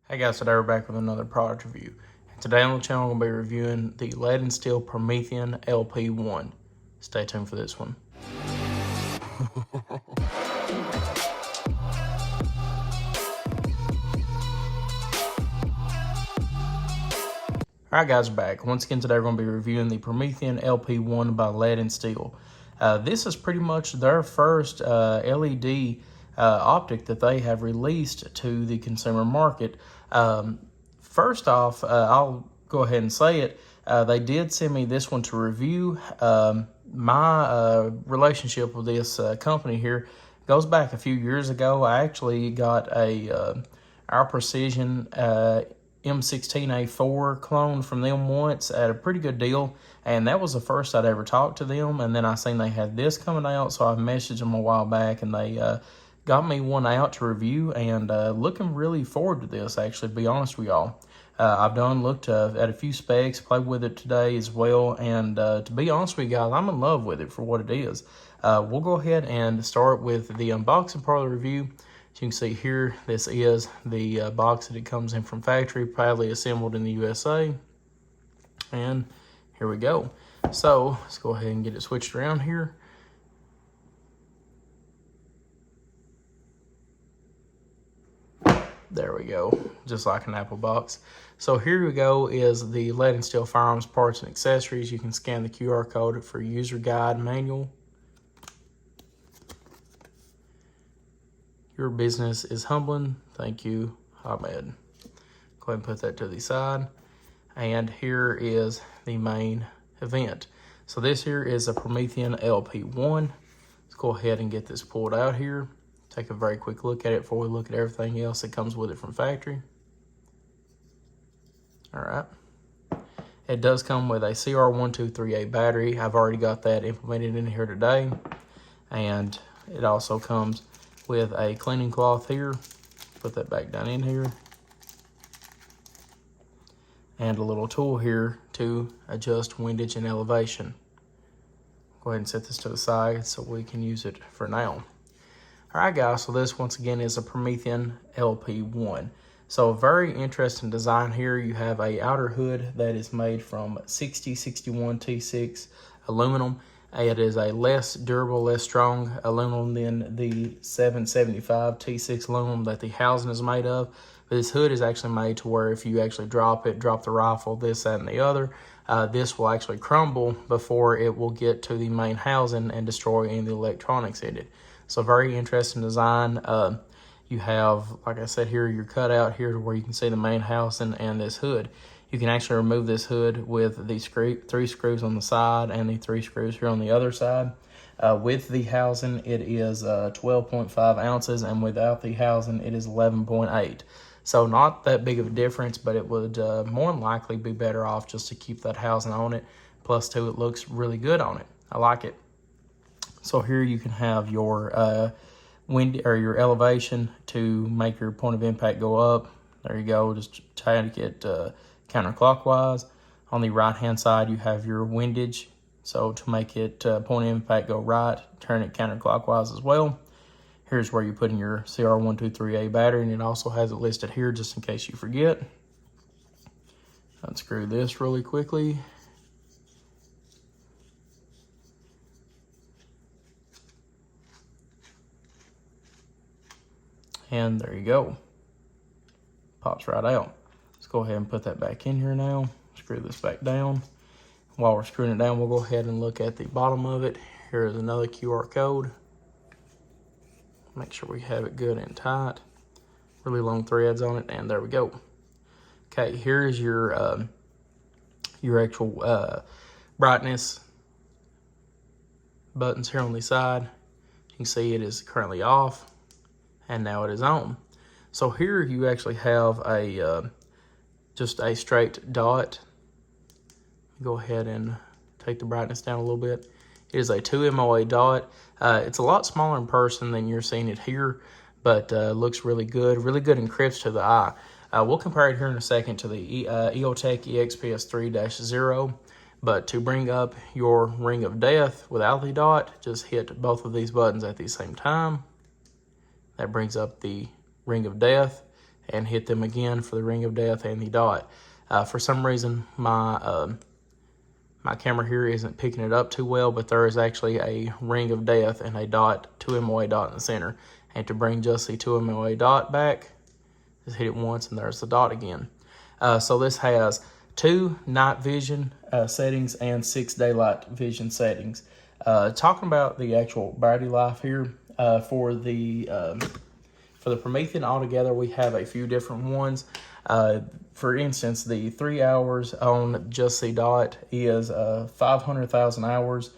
Hey guys, today we're back with another product review. And today on the channel, I'm going to be reviewing the Lead and Steel Promethean LP1. Stay tuned for this one. Alright guys, we're back. Once again today we're going to be reviewing the Promethean LP1 by Lead and Steel. This is pretty much their first LED optic that they have released to the consumer market. First off, I'll go ahead and say it. They did send me this one to review. My relationship with this company here goes back a few years ago. I actually got our Precision M16A4 clone from them once at a pretty good deal, and that was the first I'd ever talked to them. And then I seen they had this coming out, so I messaged them a while back, and they got me one out to review, and looking really forward to this, actually, to be honest with y'all. I've looked at a few specs, played with it today as well, and to be honest with you guys, I'm in love with it for what it is. We'll go ahead and start with the unboxing part of the review. As you can see here, this is the box that it comes in from factory, proudly assembled in the USA. And here we go. So let's go ahead and get it switched around here. There we go, just like an Apple box. So here we go is the Lead and Steel Firearms parts and accessories. You can scan the QR code for user guide manual. Your business is humbling. Thank you, Ahmed. Go ahead and put that to the side. And here is the main event. So this here is a Promethean LP1. Let's go ahead and get this pulled out here. Take a very quick look at it before we look at everything else that comes with it from factory. All right. It does come with a CR123A battery. I've already got that implemented in here today. And it also comes with a cleaning cloth here. Put that back down in here. And a little tool here to adjust windage and elevation. Go ahead and set this to the side so we can use it for now. Alright guys, so this once again is a Promethean LP1. So a very interesting design here. You have a outer hood that is made from 6061 T6 aluminum. It is a less durable, less strong aluminum than the 775 T6 aluminum that the housing is made of. But this hood is actually made to where if you actually drop the rifle, this, that, and the other, this will actually crumble before it will get to the main housing and destroy any of the electronics in it. So very interesting design. You have, like I said here, your cutout here to where you can see the main housing and this hood. You can actually remove this hood with the three screws on the side and the 3 screws here on the other side. With the housing, it is 12.5 ounces, and without the housing, it is 11.8. So not that big of a difference, but it would more than likely be better off just to keep that housing on it. Plus, too, it looks really good on it. I like it. So here you can have your wind or your elevation to make your point of impact go up. There you go. Just try to get counterclockwise. On the right hand side, you have your windage. So to make it point of impact go right, turn it counterclockwise as well. Here's where you put in your CR123A battery, and it also has it listed here just in case you forget. Unscrew this really quickly. And there you go. Pops right out. Let's go ahead and put that back in here now. Screw this back down. While we're screwing it down, we'll go ahead and look at the bottom of it. Here is another QR code. Make sure we have it good and tight. Really long threads on it, and there we go. Okay, here is your actual brightness buttons here on the side. You can see it is currently off, and now it is on. So here you actually have a just a straight dot. Go ahead and take the brightness down a little bit. It is a 2 MOA dot. It's a lot smaller in person than you're seeing it here, but looks really good and crisp to the eye. We'll compare it here in a second to the EOTech EXPS 3-0, but to bring up your Ring of Death without the dot, just hit both of these buttons at the same time. That brings up the Ring of Death. and hit them again for the ring of death and the dot. For some reason, my camera here isn't picking it up too well, but there is actually a ring of death and a dot, 2 MOA dot in the center. And to bring just the 2 MOA dot back, just hit it once and there's the dot again. So this has 2 night vision settings and 6 daylight vision settings. Talking about the actual battery life here, for the Promethean altogether, we have a few different ones. For instance, the 3 hours on just the dot is 500,000 hours,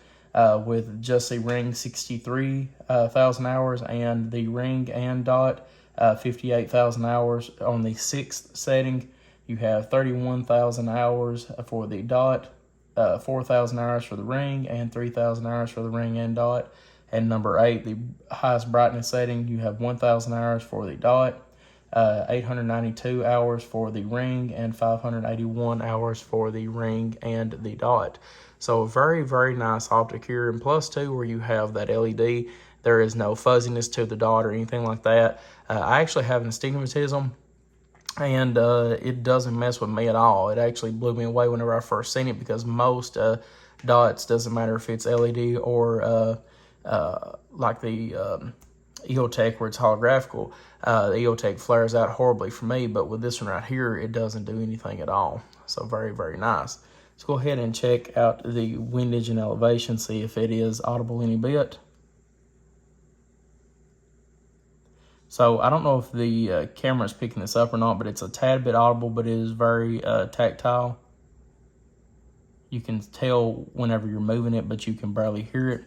with just the ring 63,000 hours, and the ring and dot 58,000 hours. On the 6th setting, you have 31,000 hours for the dot, 4,000 hours for the ring, and 3,000 hours for the ring and dot. And number 8, the highest brightness setting, you have 1,000 hours for the dot, 892 hours for the ring, and 581 hours for the ring and the dot. So very, very nice optic here. And plus 2, where you have that LED, there is no fuzziness to the dot or anything like that. I actually have an astigmatism, and it doesn't mess with me at all. It actually blew me away whenever I first seen it, because most dots, doesn't matter if it's LED or like the EOTech where it's holographical, the EOTech flares out horribly for me, but with this one right here, it doesn't do anything at all. So very, very nice. Let's go ahead and check out the windage and elevation, see if it is audible any bit. So I don't know if the camera is picking this up or not, but it's a tad bit audible, but it is very tactile. You can tell whenever you're moving it, but you can barely hear it.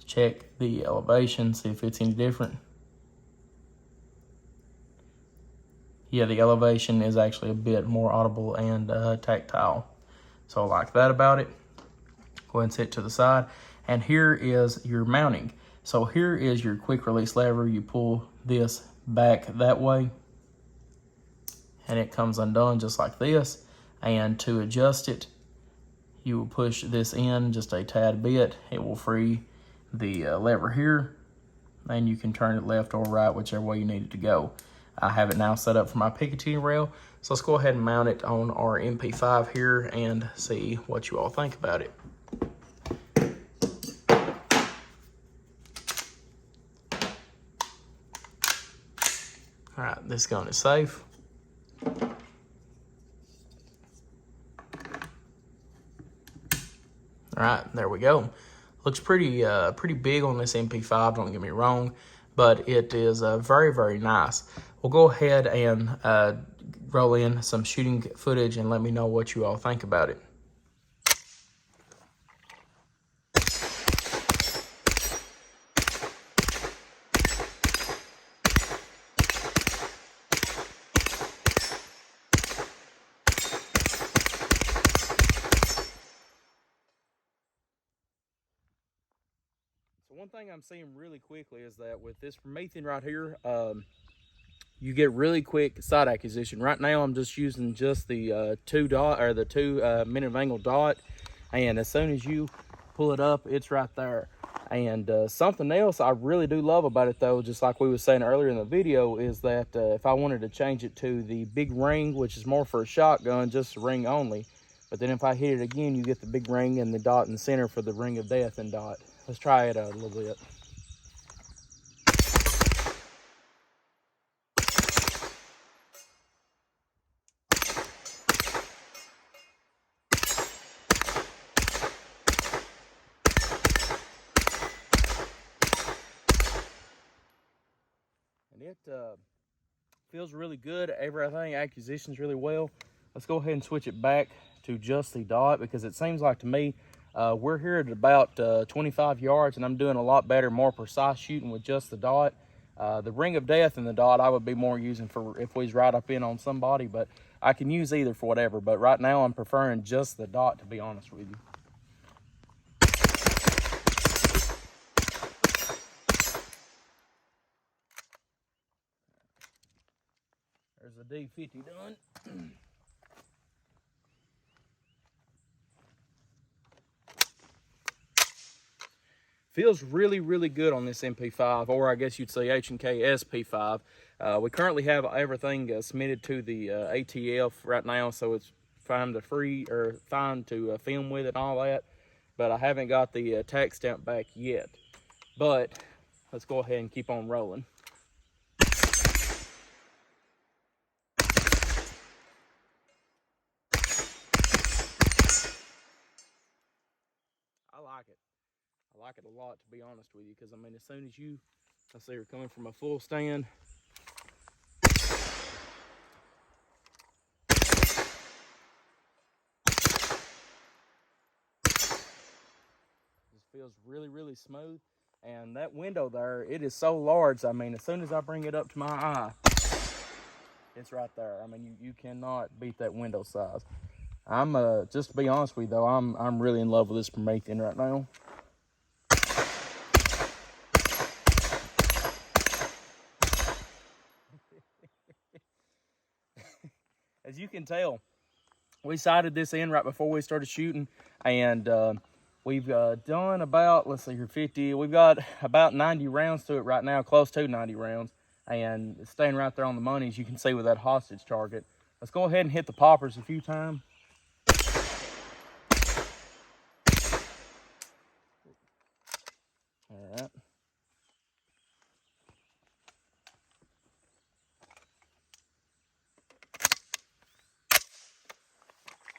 Check the elevation, see if it's any different. Yeah, the elevation is actually a bit more audible and tactile. So I like that about it. Go ahead and set it to the side. And here is your mounting. So here is your quick release lever. You pull this back that way, and it comes undone just like this. And to adjust it, you will push this in just a tad bit. It will free the lever here, and you can turn it left or right, whichever way you need it to go. I have it now set up for my Picatinny rail, so let's go ahead and mount it on our MP5 here and see what you all think about it. All right, this gun is safe. All right, there we go. Looks pretty big on this MP5, don't get me wrong, but it is very, very nice. We'll go ahead and roll in some shooting footage and let me know what you all think about it. So one thing I'm seeing really quickly is that with this Promethean right here, you get really quick sight acquisition. Right now, I'm just using just the 2 minute angle dot, and as soon as you pull it up, it's right there. And something else I really do love about it, though, just like we were saying earlier in the video, is that if I wanted to change it to the big ring, which is more for a shotgun, just a ring only, but then if I hit it again, you get the big ring and the dot in the center for the ring of death and dot. Let's try it out a little bit. And it feels really good. Everything acquisitions really well. Let's go ahead and switch it back to just the dot, because it seems like to me we're here at about 25 yards, and I'm doing a lot better, more precise shooting with just the dot. The ring of death and the dot I would be more using for if we was right up in on somebody, but I can use either for whatever. But right now I'm preferring just the dot, to be honest with you. There's a D50 done. Feels really, really good on this MP5, or I guess you'd say H&K SP5. We currently have everything submitted to the ATF right now, so it's fine to film with it and all that. But I haven't got the tax stamp back yet. But let's go ahead and keep on rolling. I like it. I like it a lot, to be honest with you, because I mean, as soon as let's say you're coming from a full stand, feels really, really smooth. And that window there, it is so large. I mean, as soon as I bring it up to my eye, it's right there. I mean, you cannot beat that window size. I'm just to be honest with you though, I'm really in love with this Promethean right now. As you can tell, we sighted this in right before we started shooting, and we've done about, let's see here, 50. We've got about 90 rounds to it right now, close to 90 rounds, and it's staying right there on the money, as you can see with that hostage target. Let's go ahead and hit the poppers a few times. All right.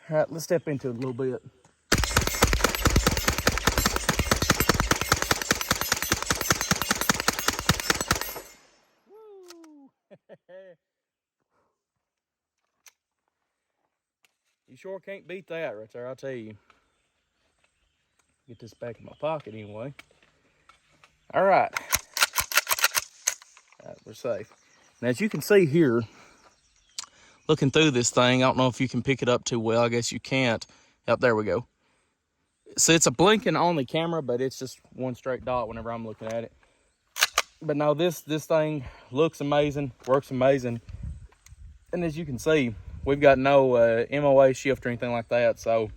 All right, let's step into it a little bit. Woo! You sure can't beat that right there, I'll tell you. Get this back in my pocket anyway. All right. All right, we're safe. Now, as you can see here, looking through this thing, I don't know if you can pick it up too well. I guess you can't. Yep, there we go. So it's a blinking only camera, but it's just one straight dot whenever I'm looking at it. But no, this thing looks amazing, works amazing. And as you can see, we've got no MOA shift or anything like that. So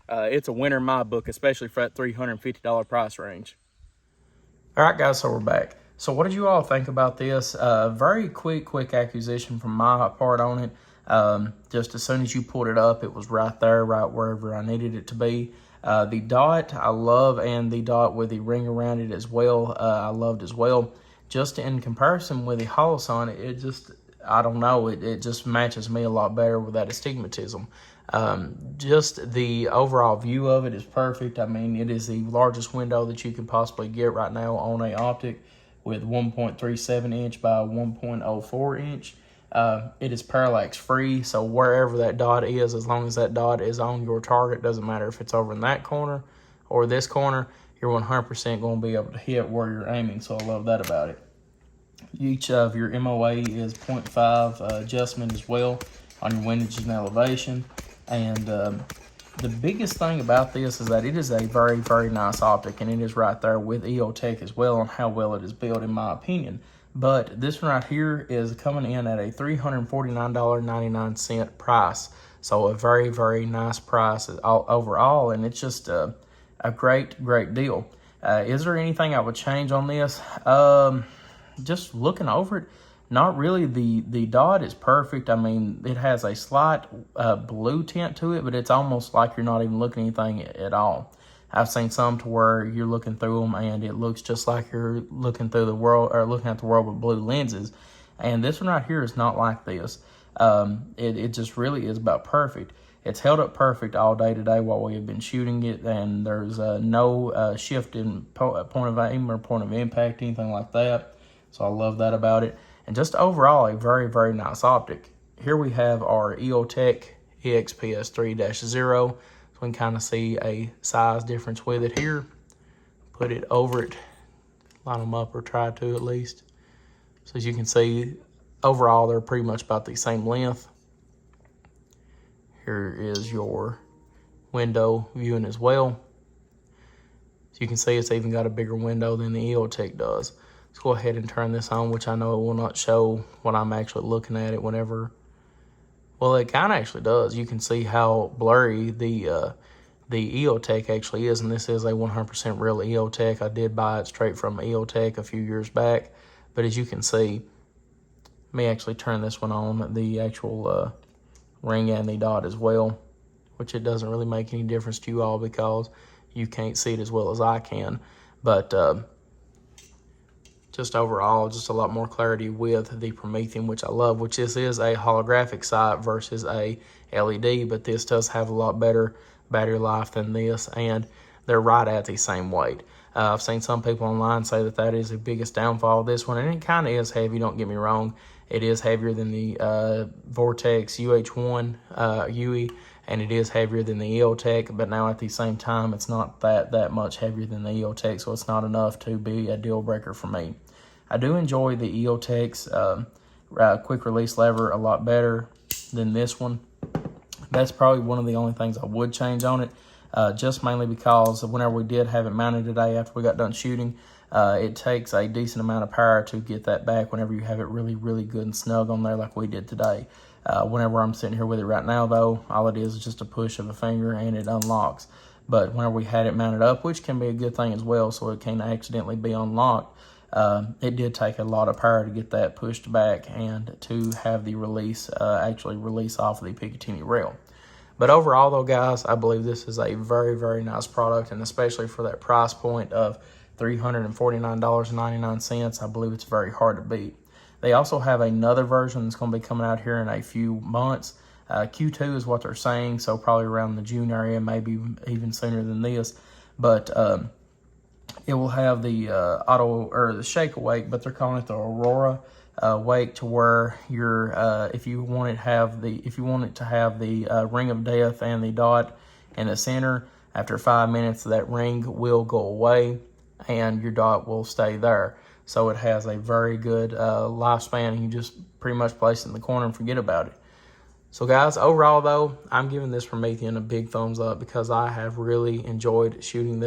it's a winner in my book, especially for that $350 price range. All right, guys, so we're back. So what did you all think about this? Very quick acquisition from my part on it. Just as soon as you pulled it up, it was right there, right wherever I needed it to be. The dot I love, and the dot with the ring around it as well, I loved as well. Just in comparison with the Holosun, it just, I don't know, it just matches me a lot better with that astigmatism. Just the overall view of it is perfect. I mean, it is the largest window that you can possibly get right now on a optic, with 1.37 inch by 1.04 inch. It is parallax free, so wherever that dot is, as long as that dot is on your target, doesn't matter if it's over in that corner or this corner, you're 100% going to be able to hit where you're aiming, so I love that about it. Each of your MOA is 0.5 adjustment as well on your windage and elevation. And the biggest thing about this is that it is a very, very nice optic, and it is right there with EOTech as well on how well it is built, in my opinion. But this one right here is coming in at a $349.99 price. So a very, very nice price overall, and it's just a great deal. Is there anything I would change on this? Just looking over it, not really. The dot is perfect. I mean, it has a slight blue tint to it, but it's almost like you're not even looking at anything at all. I've seen some to where you're looking through them and it looks just like you're looking through the world, or looking at the world with blue lenses. And this one right here is not like this. It just really is about perfect. It's held up perfect all day today while we have been shooting it, and there's no shift in point of aim or point of impact, anything like that. So I love that about it. And just overall, a very, very nice optic. Here we have our EOTech EXPS 3-0. So we can kind of see a size difference with it here. Put it over it, line them up, or try to at least. So as you can see, overall, they're pretty much about the same length. Here is your window viewing as well. So you can see it's even got a bigger window than the EOTech does. Let's go ahead and turn this on, which I know it will not show when I'm actually looking at it whenever. Well, it kind of actually does. You can see how blurry the the EOTech actually is, and this is a 100% real EOTech. I did buy it straight from EOTech a few years back, but as you can see, let me actually turn this one on, the actual ring and the dot as well, which it doesn't really make any difference to you all because you can't see it as well as I can, but just overall, just a lot more clarity with the Promethean, which I love, which this is a holographic sight versus a LED, but this does have a lot better battery life than this, and they're right at the same weight. I've seen some people online say that that is the biggest downfall of this one, and it kind of is heavy, don't get me wrong. It is heavier than the Vortex UH1 UE, and it is heavier than the EOTech, but now at the same time, it's not that much heavier than the EOTech, so it's not enough to be a deal breaker for me. I do enjoy the EOTech's quick release lever a lot better than this one. That's probably one of the only things I would change on it, just mainly because whenever we did have it mounted today after we got done shooting, it takes a decent amount of power to get that back whenever you have it really good and snug on there like we did today. Whenever I'm sitting here with it right now, though, all it is just a push of a finger and it unlocks. But whenever we had it mounted up, which can be a good thing as well, so it can't accidentally be unlocked, it did take a lot of power to get that pushed back and to have the release actually release off of the Picatinny rail. But overall, though, guys, I believe this is a very nice product, and especially for that price point of $349.99, I believe it's very hard to beat. They also have another version that's going to be coming out here in a few months. Q2 is what they're saying, so probably around the June area, maybe even sooner than this. But it will have the auto or the shake awake, but they're calling it the Aurora wake, to where you're if you want it to have the ring of death and the dot in the center. After 5 minutes, that ring will go away and your dot will stay there. So it has a very good lifespan, and you just pretty much place it in the corner and forget about it. So guys, overall though, I'm giving this Promethean a big thumbs up because I have really enjoyed shooting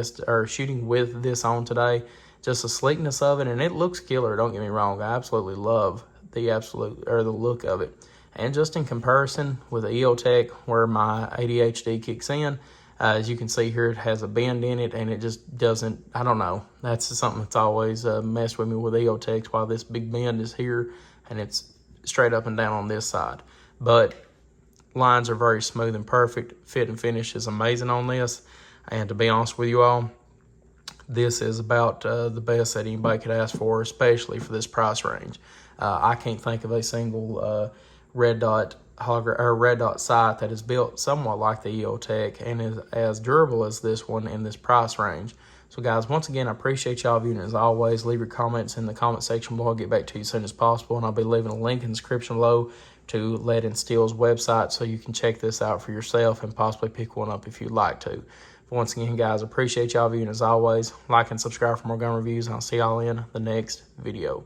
with this on today. Just the sleekness of it, and it looks killer, don't get me wrong. I absolutely love the look of it. And just in comparison with the EOTech, where my ADHD kicks in, as you can see here, it has a bend in it, and it just doesn't, I don't know. That's something that's always messed with me with EOTechs, while this big bend is here, and it's straight up and down on this side. But lines are very smooth and perfect. Fit and finish is amazing on this. And to be honest with you all, this is about the best that anybody could ask for, especially for this price range. I can't think of a single red dot sight that is built somewhat like the EOTech and is as durable as this one in this price range. So guys, once again, I appreciate y'all viewing. As always, leave your comments in the comment section below. I'll get back to you as soon as possible, and I'll be leaving a link in the description below to Lead and Steel's website so you can check this out for yourself and possibly pick one up if you'd like to. But once again, guys, appreciate y'all viewing. As always, like and subscribe for more gun reviews, and I'll see y'all in the next video.